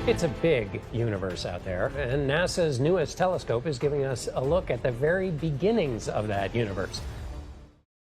It's a big universe out there, and NASA's newest telescope is giving us a look at the very beginnings of that universe.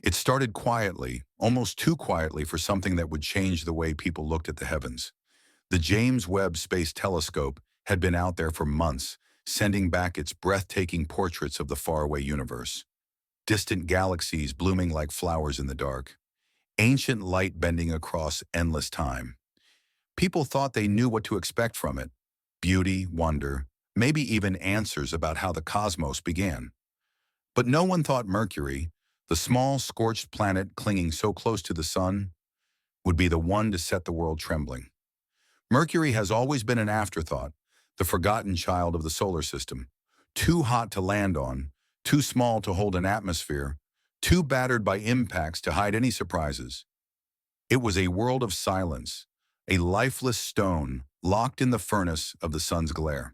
It started quietly, almost too quietly for something that would change the way people looked at the heavens. The James Webb Space Telescope had been out there for months, sending back its breathtaking portraits of the faraway universe. Distant galaxies blooming like flowers in the dark. Ancient light bending across endless time. People thought they knew what to expect from it. Beauty, wonder, maybe even answers about how the cosmos began. But no one thought Mercury, the small, scorched planet clinging so close to the sun, would be the one to set the world trembling. Mercury has always been an afterthought, the forgotten child of the solar system. Too hot to land on, too small to hold an atmosphere, too battered by impacts to hide any surprises. It was a world of silence, a lifeless stone locked in the furnace of the sun's glare.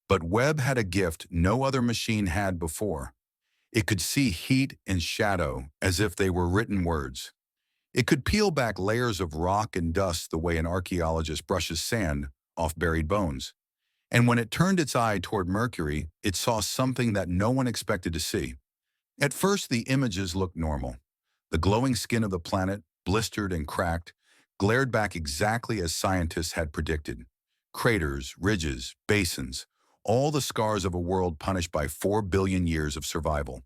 But Webb had a gift no other machine had before. It could see heat and shadow as if they were written words. It could peel back layers of rock and dust the way an archaeologist brushes sand off buried bones. And when it turned its eye toward Mercury, it saw something that no one expected to see. At first, the images looked normal. The glowing skin of the planet, blistered and cracked, glared back exactly as scientists had predicted. Craters, ridges, basins, all the scars of a world punished by 4 billion years of survival.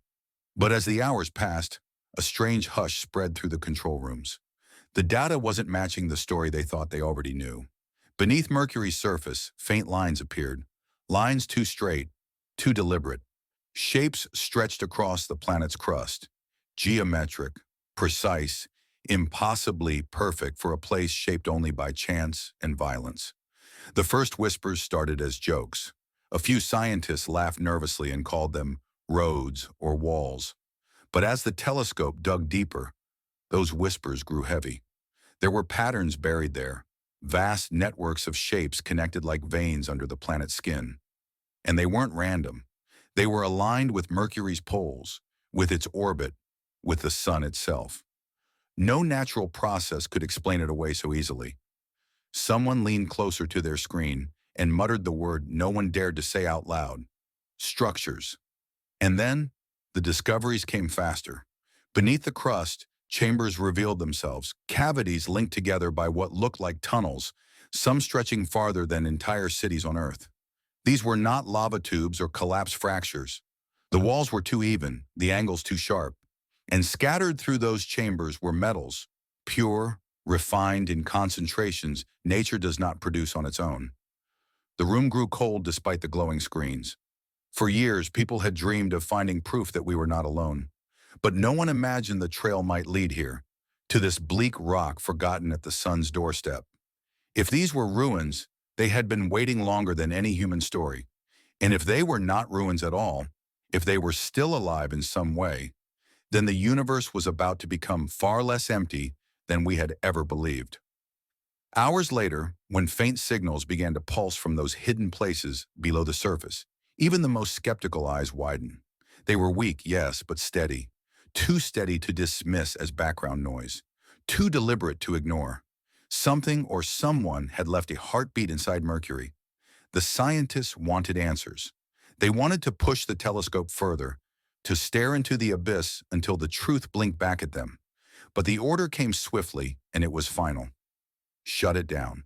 But as the hours passed, a strange hush spread through the control rooms. The data wasn't matching the story they thought they already knew. Beneath Mercury's surface, faint lines appeared. Lines too straight, too deliberate. Shapes stretched across the planet's crust. Geometric, precise, impossibly perfect for a place shaped only by chance and violence. The first whispers started as jokes. A few scientists laughed nervously and called them roads or walls. But as the telescope dug deeper, those whispers grew heavy. There were patterns buried there, vast networks of shapes connected like veins under the planet's skin. And they weren't random. They were aligned with Mercury's poles, with its orbit, with the sun itself. No natural process could explain it away so easily. Someone leaned closer to their screen and muttered the word no one dared to say out loud: structures. And then, the discoveries came faster. Beneath the crust, chambers revealed themselves, cavities linked together by what looked like tunnels, some stretching farther than entire cities on Earth. These were not lava tubes or collapsed fractures. The walls were too even, the angles too sharp. And scattered through those chambers were metals, pure, refined in concentrations nature does not produce on its own. The room grew cold despite the glowing screens. For years, people had dreamed of finding proof that we were not alone. But no one imagined the trail might lead here, to this bleak rock forgotten at the sun's doorstep. If these were ruins, they had been waiting longer than any human story. And if they were not ruins at all, if they were still alive in some way, then the universe was about to become far less empty than we had ever believed. Hours later, when faint signals began to pulse from those hidden places below the surface, even the most skeptical eyes widened. They were weak, yes, but steady. Too steady to dismiss as background noise. Too deliberate to ignore. Something or someone had left a heartbeat inside Mercury. The scientists wanted answers. They wanted to push the telescope further, to stare into the abyss until the truth blinked back at them. But the order came swiftly, and it was final. Shut it down.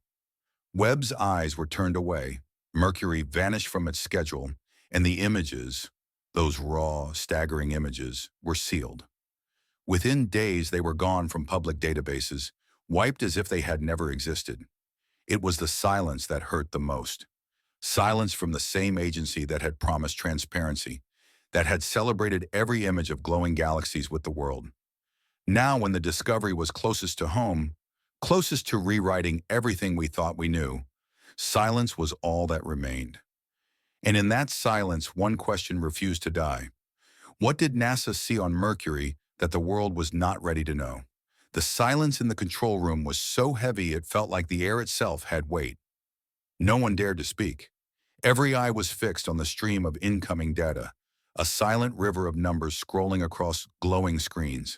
Webb's eyes were turned away. Mercury vanished from its schedule, and the images, those raw, staggering images, were sealed. Within days, they were gone from public databases, wiped as if they had never existed. It was the silence that hurt the most. Silence from the same agency that had promised transparency, that had celebrated every image of glowing galaxies with the world. Now, when the discovery was closest to home, closest to rewriting everything we thought we knew, silence was all that remained. And in that silence, one question refused to die. What did NASA see on Mercury that the world was not ready to know? The silence in the control room was so heavy it felt like the air itself had weight. No one dared to speak. Every eye was fixed on the stream of incoming data, a silent river of numbers scrolling across glowing screens.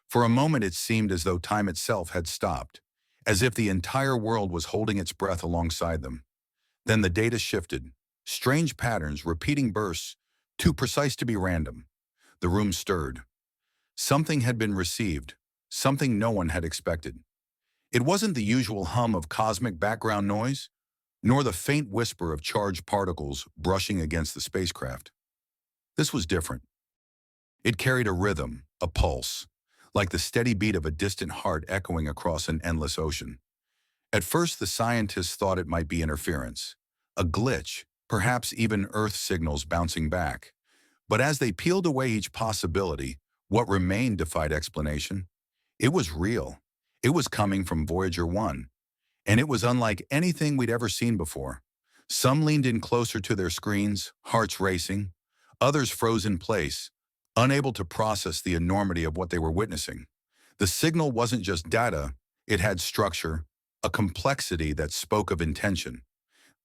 For a moment it seemed as though time itself had stopped, as if the entire world was holding its breath alongside them. Then the data shifted. Strange patterns, repeating bursts, too precise to be random. The room stirred. Something had been received, something no one had expected. It wasn't the usual hum of cosmic background noise, nor the faint whisper of charged particles brushing against the spacecraft. This was different. It carried a rhythm, a pulse, like the steady beat of a distant heart echoing across an endless ocean. At first, the scientists thought it might be interference, a glitch, perhaps even Earth signals bouncing back. But as they peeled away each possibility, what remained defied explanation. It was real. It was coming from Voyager 1, and it was unlike anything we'd ever seen before. Some leaned in closer to their screens, hearts racing. Others froze in place, unable to process the enormity of what they were witnessing. The signal wasn't just data, it had structure, a complexity that spoke of intention,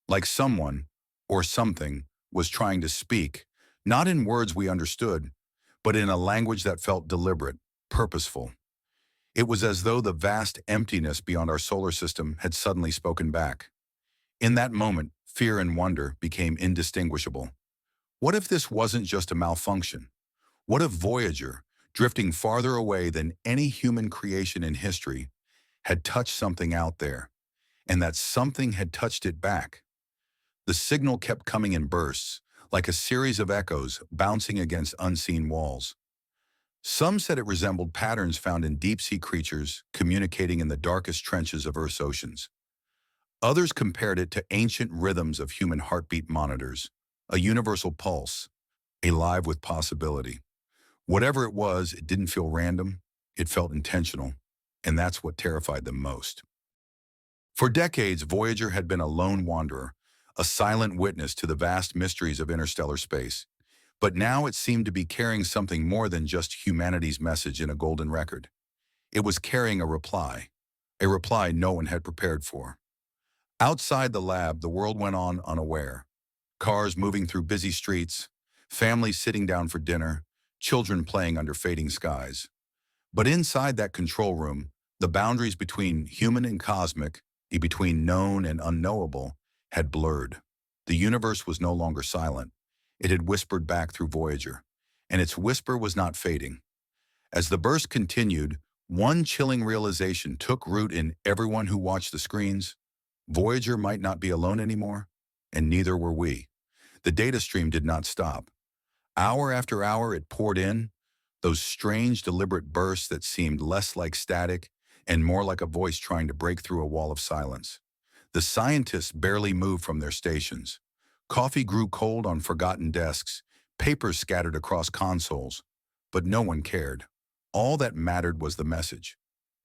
like someone, or something, was trying to speak, not in words we understood, but in a language that felt deliberate, purposeful. It was as though the vast emptiness beyond our solar system had suddenly spoken back. In that moment, fear and wonder became indistinguishable. What if this wasn't just a malfunction? What if Voyager, drifting farther away than any human creation in history, had touched something out there, and that something had touched it back? The signal kept coming in bursts, like a series of echoes bouncing against unseen walls. Some said it resembled patterns found in deep-sea creatures communicating in the darkest trenches of Earth's oceans. Others compared it to ancient rhythms of human heartbeat monitors, a universal pulse, alive with possibility. Whatever it was, it didn't feel random, it felt intentional, and that's what terrified them most. For decades, Voyager had been a lone wanderer, a silent witness to the vast mysteries of interstellar space. But now it seemed to be carrying something more than just humanity's message in a golden record. It was carrying a reply no one had prepared for. Outside the lab, the world went on unaware. Cars moving through busy streets, families sitting down for dinner, children playing under fading skies. But inside that control room, the boundaries between human and cosmic, between known and unknowable, had blurred. The universe was no longer silent. It had whispered back through Voyager, and its whisper was not fading. As the burst continued, one chilling realization took root in everyone who watched the screens. Voyager might not be alone anymore, and neither were we. The data stream did not stop. Hour after hour it poured in, those strange, deliberate bursts that seemed less like static and more like a voice trying to break through a wall of silence. The scientists barely moved from their stations. Coffee grew cold on forgotten desks, papers scattered across consoles, but no one cared. All that mattered was the message.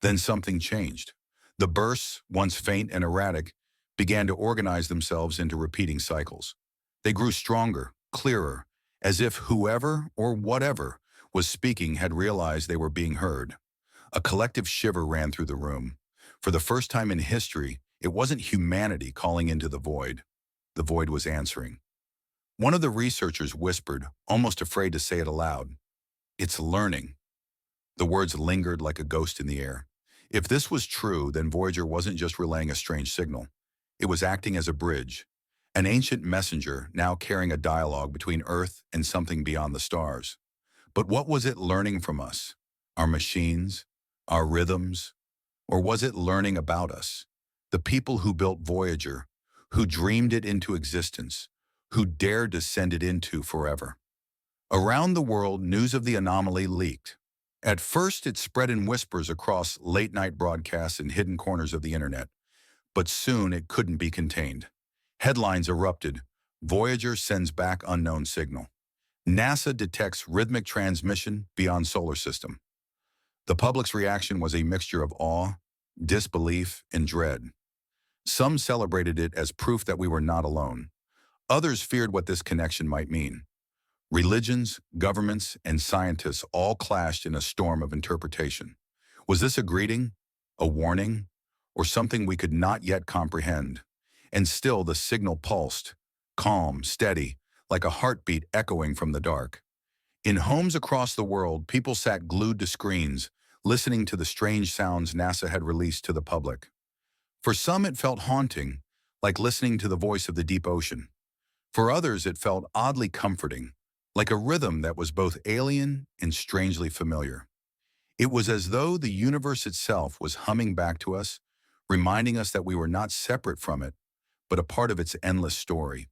Then something changed. The bursts, once faint and erratic, began to organize themselves into repeating cycles. They grew stronger, clearer, as if whoever or whatever was speaking had realized they were being heard. A collective shiver ran through the room. For the first time in history, it wasn't humanity calling into the void. The void was answering. One of the researchers whispered, almost afraid to say it aloud, "It's learning." The words lingered like a ghost in the air. If this was true, then Voyager wasn't just relaying a strange signal. It was acting as a bridge, an ancient messenger now carrying a dialogue between Earth and something beyond the stars. But what was it learning from us? Our machines? Our rhythms? Or was it learning about us? The people who built Voyager, who dreamed it into existence, who dared to send it into forever. Around the world, news of the anomaly leaked. At first, it spread in whispers across late-night broadcasts and hidden corners of the internet, but soon it couldn't be contained. Headlines erupted. Voyager sends back unknown signal. NASA detects rhythmic transmission beyond solar system. The public's reaction was a mixture of awe, disbelief, and dread. Some celebrated it as proof that we were not alone. Others feared what this connection might mean. Religions, governments, and scientists all clashed in a storm of interpretation. Was this a greeting, a warning, or something we could not yet comprehend? And still the signal pulsed, calm, steady, like a heartbeat echoing from the dark. In homes across the world, people sat glued to screens, listening to the strange sounds NASA had released to the public. For some, it felt haunting, like listening to the voice of the deep ocean. For others, it felt oddly comforting, like a rhythm that was both alien and strangely familiar. It was as though the universe itself was humming back to us, reminding us that we were not separate from it, but a part of its endless story.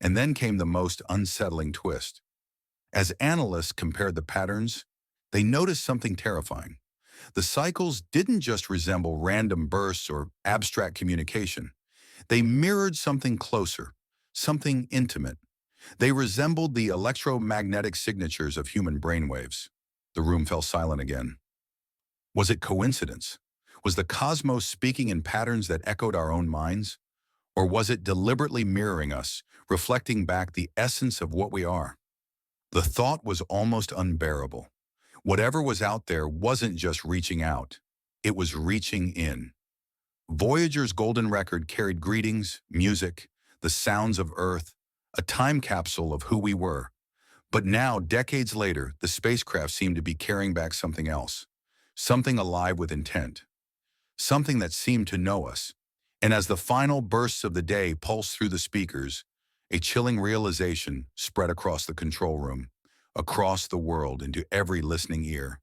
And then came the most unsettling twist. As analysts compared the patterns, they noticed something terrifying. The cycles didn't just resemble random bursts or abstract communication. They mirrored something closer, something intimate. They resembled the electromagnetic signatures of human brainwaves. The room fell silent again. Was it coincidence? Was the cosmos speaking in patterns that echoed our own minds? Or was it deliberately mirroring us, reflecting back the essence of what we are? The thought was almost unbearable. Whatever was out there wasn't just reaching out. It was reaching in. Voyager's golden record carried greetings, music, the sounds of Earth, a time capsule of who we were. But now, decades later, the spacecraft seemed to be carrying back something else, something alive with intent, something that seemed to know us. And as the final bursts of the day pulsed through the speakers, a chilling realization spread across the control room, across the world, into every listening ear.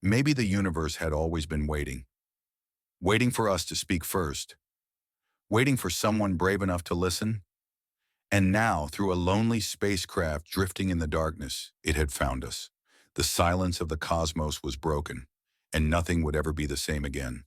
Maybe the universe had always been waiting, waiting for us to speak first, waiting for someone brave enough to listen. And now, through a lonely spacecraft drifting in the darkness, it had found us. The silence of the cosmos was broken, and nothing would ever be the same again.